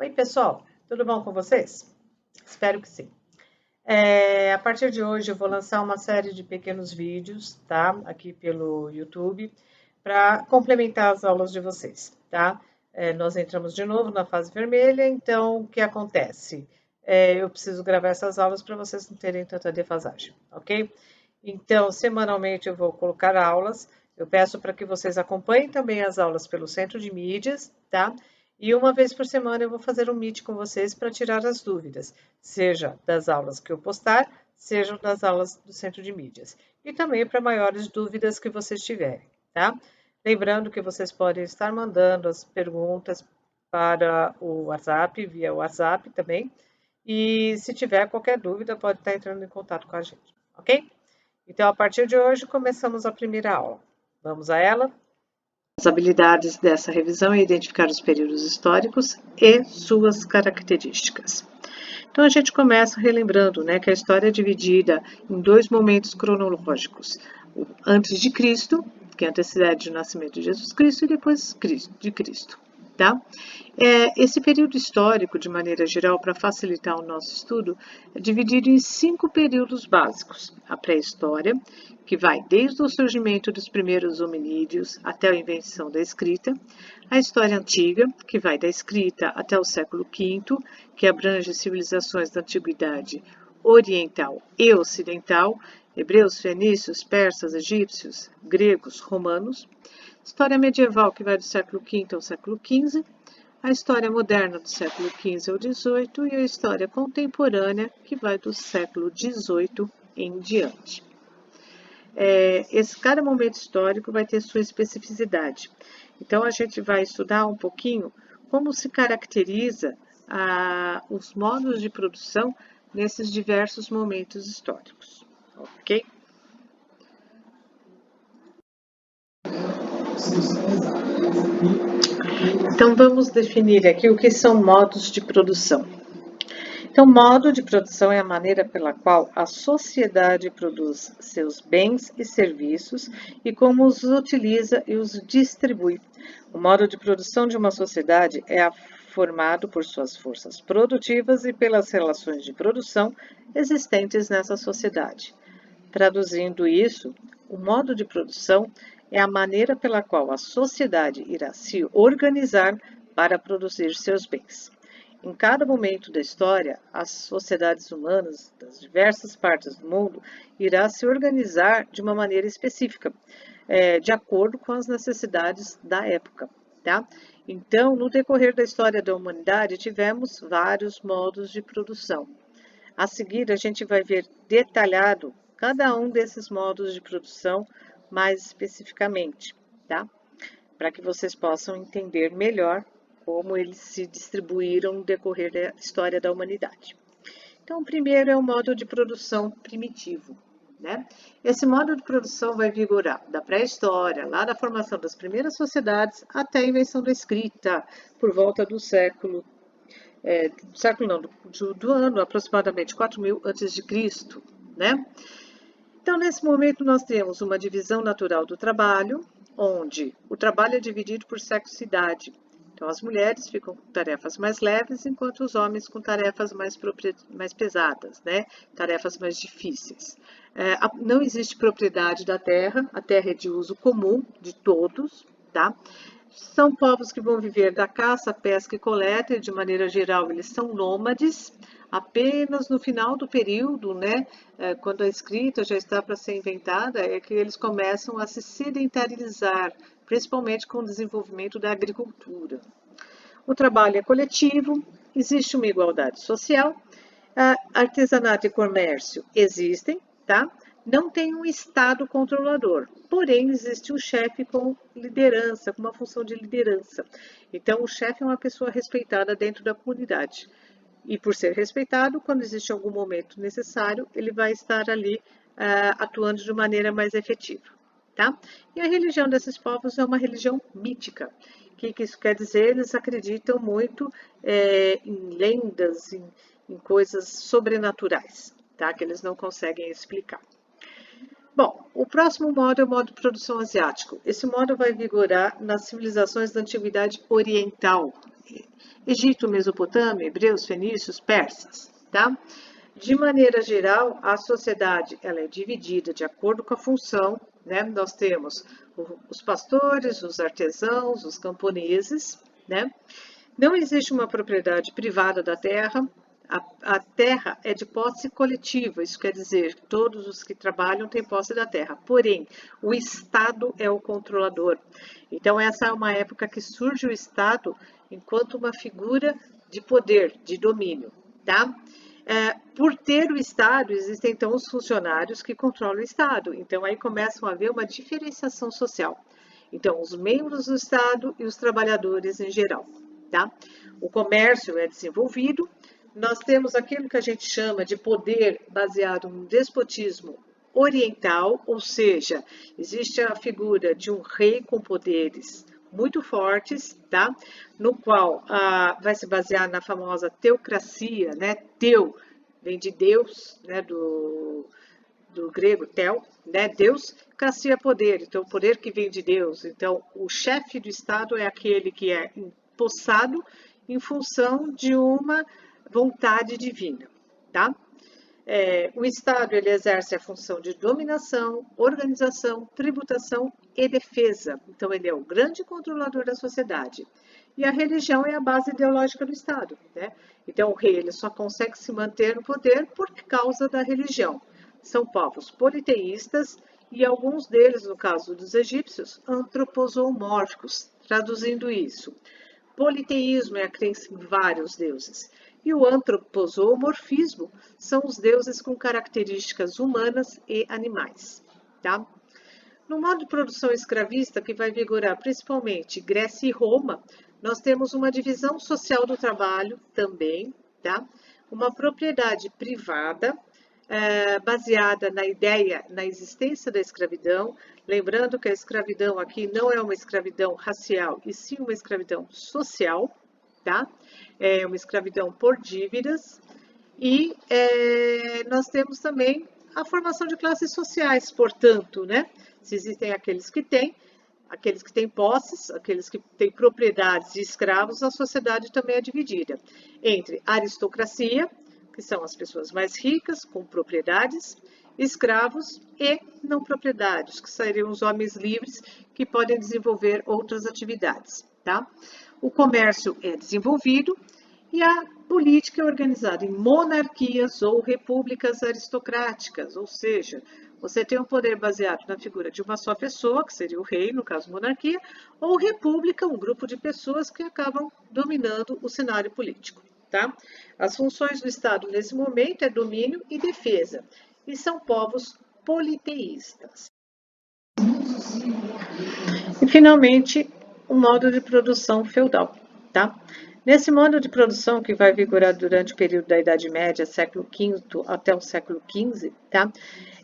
Oi, pessoal, tudo bom com vocês? Espero que sim. A partir de hoje eu vou lançar uma série de pequenos vídeos, tá? Aqui pelo YouTube, para complementar as aulas de vocês, tá? Nós entramos de novo na fase vermelha, então o que acontece? Eu preciso gravar essas aulas para vocês não terem tanta defasagem, ok? Então, semanalmente eu vou colocar aulas. Eu peço para que vocês acompanhem também as aulas pelo Centro de Mídias, tá? E uma vez por semana eu vou fazer um meet com vocês para tirar as dúvidas, seja das aulas que eu postar, seja das aulas do Centro de Mídias. E também para maiores dúvidas que vocês tiverem, tá? Lembrando que vocês podem estar mandando as perguntas para o WhatsApp, via WhatsApp também. E se tiver qualquer dúvida, pode estar entrando em contato com a gente, ok? Então, a partir de hoje, começamos a primeira aula. Vamos a ela? As habilidades dessa revisão é identificar os períodos históricos e suas características. Então, a gente começa relembrando, que a história é dividida em dois momentos cronológicos. O antes de Cristo, que antecede o nascimento de Jesus Cristo, e depois de Cristo, tá? Esse período histórico, de maneira geral, para facilitar o nosso estudo, é dividido em 5 períodos básicos. A pré-história, que vai desde o surgimento dos primeiros hominídeos até a invenção da escrita. A história antiga, que vai da escrita até o século V, que abrange civilizações da antiguidade oriental e ocidental, hebreus, fenícios, persas, egípcios, gregos, romanos. História medieval, que vai do século V ao século XV. A história moderna do século XV ao XVIII e a história contemporânea, que vai do século XVIII em diante. Cada momento histórico vai ter sua especificidade. Então, a gente vai estudar um pouquinho como se caracteriza os modos de produção nesses diversos momentos históricos, ok? Então, vamos definir aqui o que são modos de produção. Então, modo de produção é a maneira pela qual a sociedade produz seus bens e serviços e como os utiliza e os distribui. O modo de produção de uma sociedade é formado por suas forças produtivas e pelas relações de produção existentes nessa sociedade. Traduzindo isso, o modo de produção é a maneira pela qual a sociedade irá se organizar para produzir seus bens. Em cada momento da história, as sociedades humanas das diversas partes do mundo irá se organizar de uma maneira específica, de acordo com as necessidades da época, tá? Então, no decorrer da história da humanidade, tivemos vários modos de produção. A seguir, a gente vai ver detalhado cada um desses modos de produção mais especificamente, tá? Para que vocês possam entender melhor como eles se distribuíram no decorrer da história da humanidade. Então, o primeiro é o modo de produção primitivo, né? Esse modo de produção vai vigorar da pré-história, lá da formação das primeiras sociedades, até a invenção da escrita, por volta do do ano aproximadamente 4000 a.C., né? Então, nesse momento, nós temos uma divisão natural do trabalho, onde o trabalho é dividido por sexo e idade. Então, as mulheres ficam com tarefas mais leves, enquanto os homens com tarefas mais pesadas, né? Tarefas mais difíceis. Não existe propriedade da terra, a terra é de uso comum de todos, tá? São povos que vão viver da caça, pesca e coleta, e de maneira geral eles são nômades. Apenas no final do período, né, quando a escrita já está para ser inventada, é que eles começam a se sedentarizar, principalmente com o desenvolvimento da agricultura. O trabalho é coletivo, existe uma igualdade social, artesanato e comércio existem, tá? Não tem um Estado controlador, porém existe um chefe com liderança, com uma função de liderança. Então, o chefe é uma pessoa respeitada dentro da comunidade. E por ser respeitado, quando existe algum momento necessário, ele vai estar ali atuando de maneira mais efetiva, tá? E a religião desses povos é uma religião mítica. O que isso quer dizer? Eles acreditam muito em lendas, em coisas sobrenaturais, tá? Que eles não conseguem explicar. Bom, o próximo modo é o modo de produção asiático. Esse modo vai vigorar nas civilizações da antiguidade oriental, Egito, Mesopotâmia, hebreus, fenícios, persas, tá? De maneira geral, a sociedade ela é dividida de acordo com a função, né? Nós temos os pastores, os artesãos, os camponeses, né? Não existe uma propriedade privada da terra. A terra é de posse coletiva, isso quer dizer que todos os que trabalham têm posse da terra. Porém, o Estado é o controlador. Então, essa é uma época que surge o Estado enquanto uma figura de poder, de domínio, tá? Por ter o Estado, existem então os funcionários que controlam o Estado. Então, aí começam a haver uma diferenciação social. Então, os membros do Estado e os trabalhadores em geral, tá? O comércio é desenvolvido. Nós temos aquilo que a gente chama de poder baseado no despotismo oriental, ou seja, existe a figura de um rei com poderes muito fortes, tá? No qual vai se basear na famosa teocracia, né? Teu vem de Deus, né? Do grego tel, né? Deus, cracia poder, então o poder que vem de Deus. Então, o chefe do Estado é aquele que é empossado em função de uma vontade divina, tá? O Estado ele exerce a função de dominação, organização, tributação e defesa. Então, ele é o grande controlador da sociedade. E a religião é a base ideológica do Estado, né? Então, o rei ele só consegue se manter no poder por causa da religião. São povos politeístas e alguns deles, no caso dos egípcios, antropozoomórficos. Traduzindo isso, politeísmo é a crença em vários deuses. E o antropozoomorfismo são os deuses com características humanas e animais, tá? No modo de produção escravista, que vai vigorar principalmente Grécia e Roma, nós temos uma divisão social do trabalho também, tá? Uma propriedade privada, baseada na ideia, na existência da escravidão, lembrando que a escravidão aqui não é uma escravidão racial, e sim uma escravidão social, tá? É uma escravidão por dívidas, e nós temos também a formação de classes sociais, portanto, né? Se existem aqueles que têm posses, aqueles que têm propriedades de escravos, a sociedade também é dividida entre aristocracia, que são as pessoas mais ricas, com propriedades, escravos e não propriedades, que seriam os homens livres que podem desenvolver outras atividades, tá? O comércio é desenvolvido e a política é organizada em monarquias ou repúblicas aristocráticas, ou seja, você tem um poder baseado na figura de uma só pessoa, que seria o rei, no caso monarquia, ou república, um grupo de pessoas que acabam dominando o cenário político. Tá? As funções do Estado nesse momento é domínio e defesa, e são povos politeístas. E, finalmente, o modo de produção feudal. Tá? Nesse modo de produção, que vai vigorar durante o período da Idade Média, século V até o século XV, tá?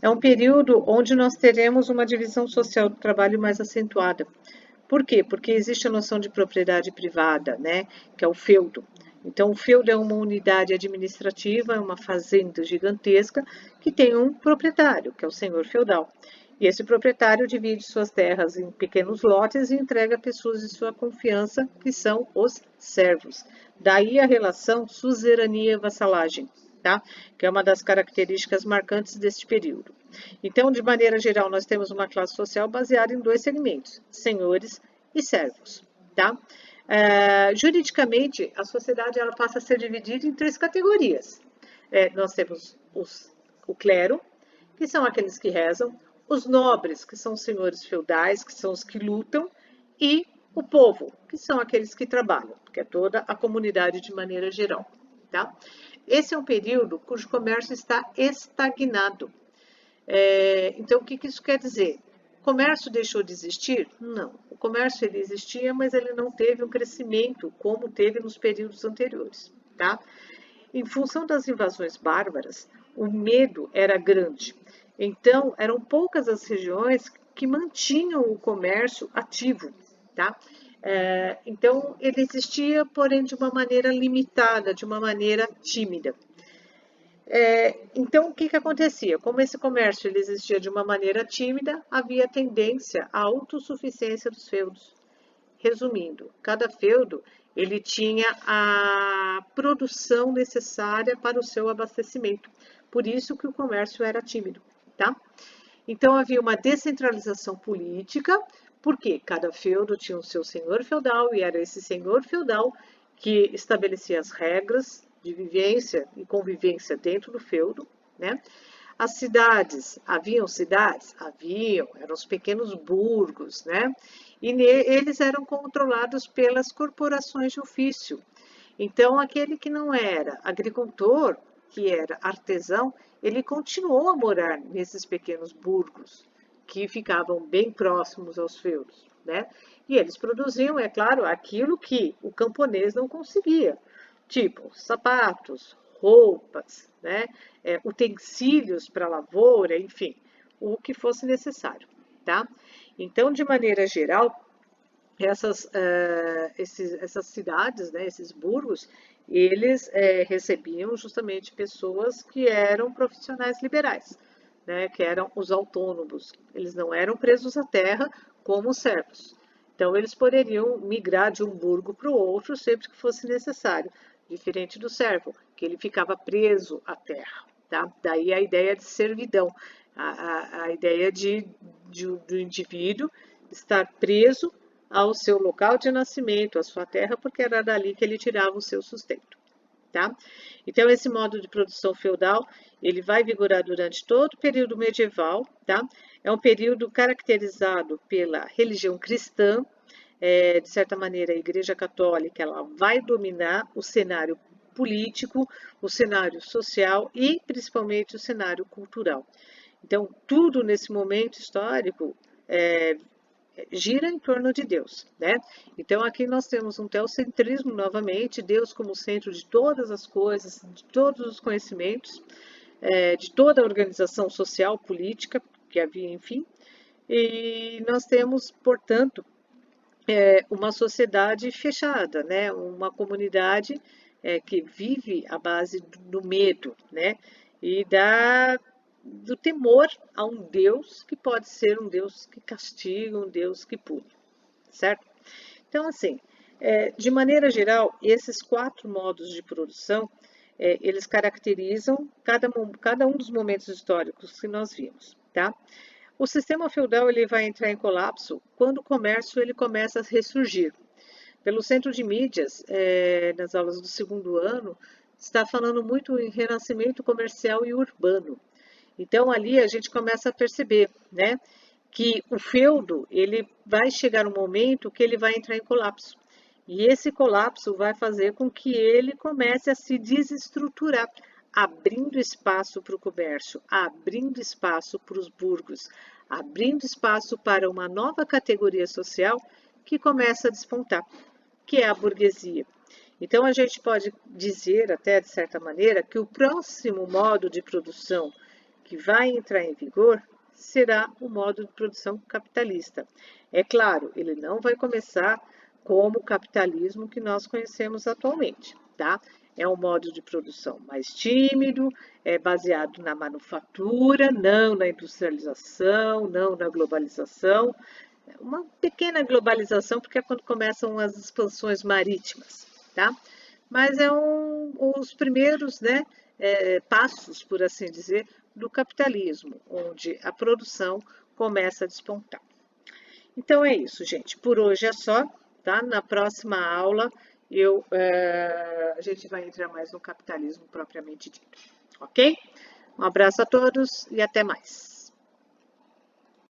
É um período onde nós teremos uma divisão social do trabalho mais acentuada. Por quê? Porque existe a noção de propriedade privada, né? Que é o feudo. Então, o feudo é uma unidade administrativa, é uma fazenda gigantesca que tem um proprietário, que é o senhor feudal. E esse proprietário divide suas terras em pequenos lotes e entrega a pessoas de sua confiança, que são os servos. Daí a relação suzerania-vassalagem, tá? Que é uma das características marcantes deste período. Então, de maneira geral, nós temos uma classe social baseada em dois segmentos, senhores e servos, tá? Juridicamente, a sociedade ela passa a ser dividida em três categorias. Nós temos o clero, que são aqueles que rezam, os nobres, que são os senhores feudais, que são os que lutam, e o povo, que são aqueles que trabalham, que é toda a comunidade de maneira geral. Tá? Esse é um período cujo comércio está estagnado. Então, o que isso quer dizer? O comércio deixou de existir? Não. O comércio ele existia, mas ele não teve um crescimento como teve nos períodos anteriores. Tá? Em função das invasões bárbaras, o medo era grande. Então, eram poucas as regiões que mantinham o comércio ativo. Tá? Então, ele existia, porém, de uma maneira limitada, de uma maneira tímida. Então, o que acontecia? Como esse comércio ele existia de uma maneira tímida, havia tendência à autossuficiência dos feudos. Resumindo, cada feudo ele tinha a produção necessária para o seu abastecimento. Por isso que o comércio era tímido, tá? Então havia uma descentralização política, porque cada feudo tinha o seu senhor feudal e era esse senhor feudal que estabelecia as regras de vivência e convivência dentro do feudo, né? As cidades, haviam cidades? Haviam, eram os pequenos burgos, né? E eles eram controlados pelas corporações de ofício. Então, aquele que não era agricultor, que era artesão, ele continuou a morar nesses pequenos burgos, que ficavam bem próximos aos feudos, né? E eles produziam, é claro, aquilo que o camponês não conseguia, tipo sapatos, roupas, né? Utensílios para lavoura, enfim, o que fosse necessário, tá? Então, de maneira geral, essas cidades, né, esses burgos, eles recebiam justamente pessoas que eram profissionais liberais, né, que eram os autônomos. Eles não eram presos à terra como os servos. Então, eles poderiam migrar de um burgo para o outro sempre que fosse necessário, diferente do servo, que ele ficava preso à terra. Tá? Daí a ideia de servidão, a ideia do indivíduo estar preso ao seu local de nascimento, à sua terra, porque era dali que ele tirava o seu sustento. Tá? Então, esse modo de produção feudal, ele vai vigorar durante todo o período medieval, tá? É um período caracterizado pela religião cristã, de certa maneira, a Igreja Católica, ela vai dominar o cenário político, o cenário social e, principalmente, o cenário cultural. Então, tudo nesse momento histórico gira em torno de Deus, né? Então aqui nós temos um teocentrismo novamente, Deus como centro de todas as coisas, de todos os conhecimentos, de toda a organização social, política que havia, enfim. E nós temos, portanto, uma sociedade fechada, né? Uma comunidade que vive à base do medo, né? E do temor a um Deus que pode ser um Deus que castiga, um Deus que pune, certo? Então, assim, de maneira geral, esses 4 modos de produção, eles caracterizam cada um dos momentos históricos que nós vimos, tá? O sistema feudal ele vai entrar em colapso quando o comércio ele começa a ressurgir. Pelo centro de mídias, nas aulas do 2º ano, está falando muito em renascimento comercial e urbano. Então ali a gente começa a perceber, né, que o feudo ele vai chegar um momento que ele vai entrar em colapso. E esse colapso vai fazer com que ele comece a se desestruturar, abrindo espaço para o comércio, abrindo espaço para os burgos, abrindo espaço para uma nova categoria social que começa a despontar, que é a burguesia. Então a gente pode dizer, até de certa maneira, que o próximo modo de produção que vai entrar em vigor será o modo de produção capitalista. É claro, ele não vai começar como o capitalismo que nós conhecemos atualmente, tá? É um modo de produção mais tímido, é baseado na manufatura, não na industrialização, não na globalização. Uma pequena globalização, porque é quando começam as expansões marítimas, tá? Mas os primeiros, né, passos, por assim dizer, do capitalismo, onde a produção começa a despontar. Então é isso, gente. Por hoje é só, tá? Na próxima aula a gente vai entrar mais no capitalismo propriamente dito, ok? Um abraço a todos e até mais.